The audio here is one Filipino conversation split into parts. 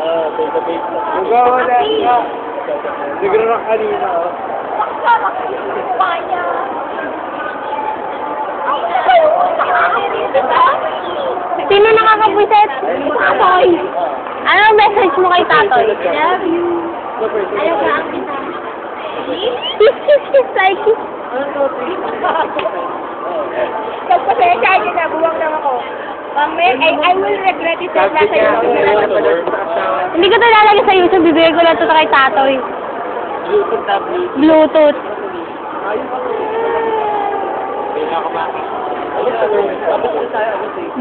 Database na. Magawa na nga. Nagre-rock kanina. Sino nakakapwisit? Tatoy. Anong message mo kay Tatoy? Love you. Alagaan kita. Kiss, like kiss. Pagpasensya niyo na, buwang lang ako. I will regret it na nasa iyo. Hindi ko ito lalagay sa YouTube, bibigay ko lang ito kay Tatoy. Bluetooth.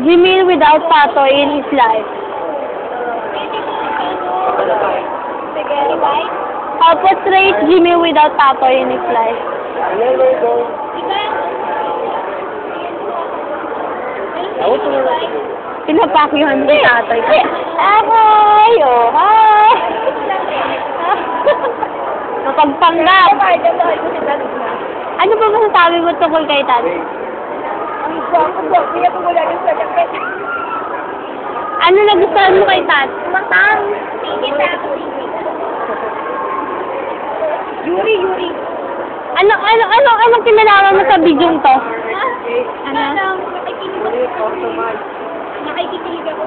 Jimmy without Tatoy in his life. Sige, bye. I'll portray Jimmy without Tatoy in his life. Pinapakyuhan si Tatoy. Hi! Oh, hi! Napagpanggap. Ano pa masasabi mo tungkol kay Tatoy? Ang buwang, kaya ko wala yung certificate. Ano nagustuhan mo kay Tatoy? Matang. Yuri. Anong kinalaman mo sa bidyong to? Ano? Nakikinig ako.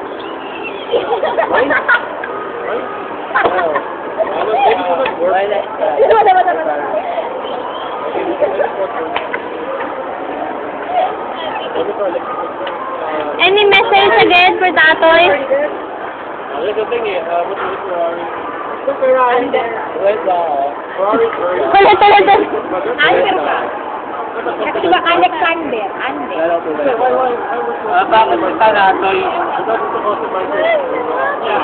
Any message again for Tatoy? Wala talaga. Ander ba? Kasi ba Alexander? Ander. Bakit kita natoy?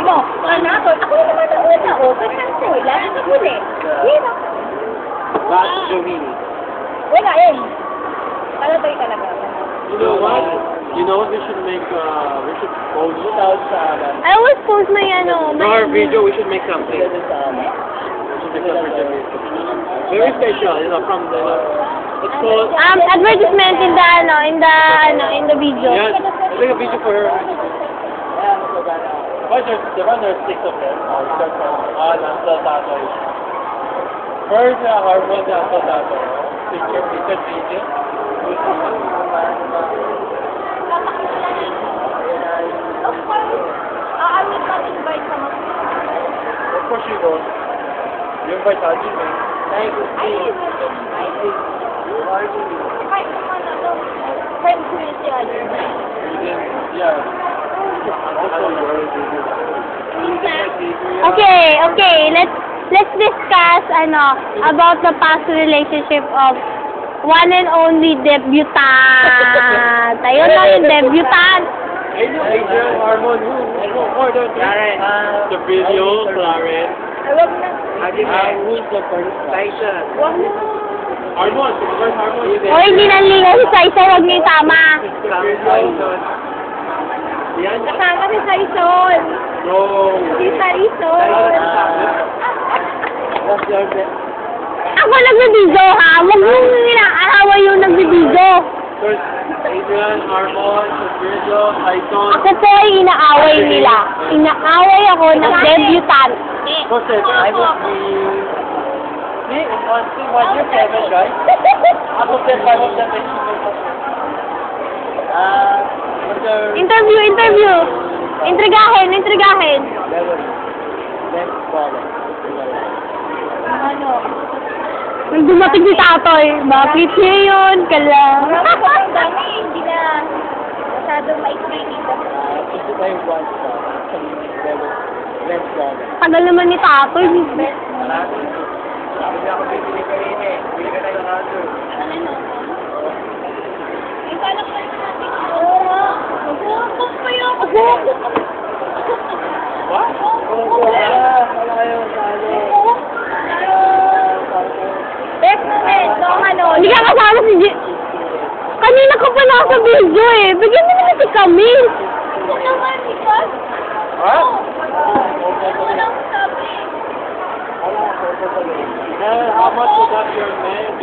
Mo, Natoy. Ako naman ang una. O, ba't Natoy? Lagi na huli. Hino. Bakit Jomini? Wala yun. Natoy talaga. You know what? We should make, we should post it out sa alam. I always post my For our video, we should make something. We should make something very special, from the, it's called... advertisement in the video. Yes, make a video for her. There are 6 of them. Start from Nasa Tatoy. First, Harmon Nasa Tatoy. Picture video. Of course, I will not invite some of you. Of course you will. You invite Haji, man. I will invite you. Kahit naman friends ko yun si Haji. Yeah. Okay. Let's discuss about the past relationship of one and only debutant. Ayun na yung debutant. Adrian, Harmon, who more than Clarence? The video, Clarence. Huwag na. Who's the first? Tyson. Huwag na. Harmon, the first Harmon. O hindi nanligaw si Saisa, huwag niyo itama. Tyson. Yan. Kasama si Saison. No. Si Saison. What's your best? Ako nagbibidyo ha, huwag mong inaaway yung nagbibidyo. First, Adrian, Harmon, Virgil, Tyson. Ako po ay inaaway nila. Inaaway ako ng debutant. I would be... Me, on your 7, guys. Out of 10, 5 of them is Interview. Intrigahin. Ano? Nung dumating si Tatoy, bakit niya yun? Kala. Ang dami, hindi na masyadong maikli dito. Tagal naman ni Tatoy. Ay, paano pa natin? Oo nga. Mag-uupos pa yun. What? Hindi ka kasama si Kanina ka pa nasa video eh. Bigyan mo naman si Camille. Ito naman, because... What? Walang sabi. How much was that your man?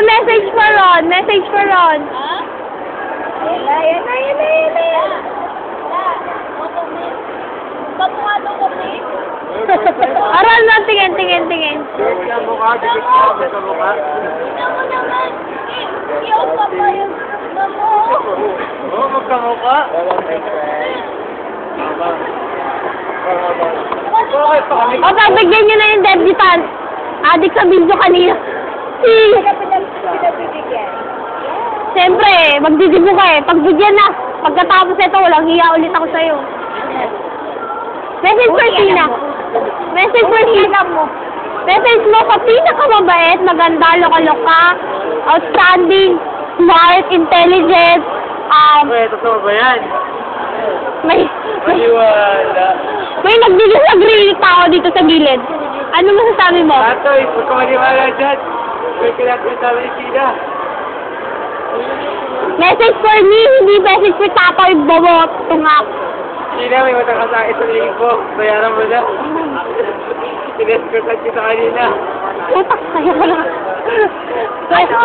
Message for Ron. Ha? Yan na. Wala. Pag tingin, tingin, tingin. Dikit ka mukha, dikit ka sa mukha. Tingnan mo naman. Iyaw pa pa yung mamo. Oo, magkamukha. Bakit pa kami? O, pagbigyan nyo na yung debutant. Adik sa video kanina. Si... Pinabibigyan. Siyempre, magdidibo ka eh. Pagbigyan na. Pagkatapos ito, walang hiya ulit ako sa'yo. Message for Tina. Message for Tina mo. Message mo sa pinakamabait, maganda, loka-loka, outstanding, smart, intelligent, Totoo ba yan? may Maniwala. nagdi-disagree tao dito sa gilid. Ano masasabi mo? Atoy, huwag ka maniwala dyan. May kinakita ni Tina. Message for me, hindi message for Tatoy Bobot. Tungak. Tina, may mataka sa akin sa linggo. Bayaran mo na. Tinescortan kita kanina. Putak, sa'yo ka na. Ano?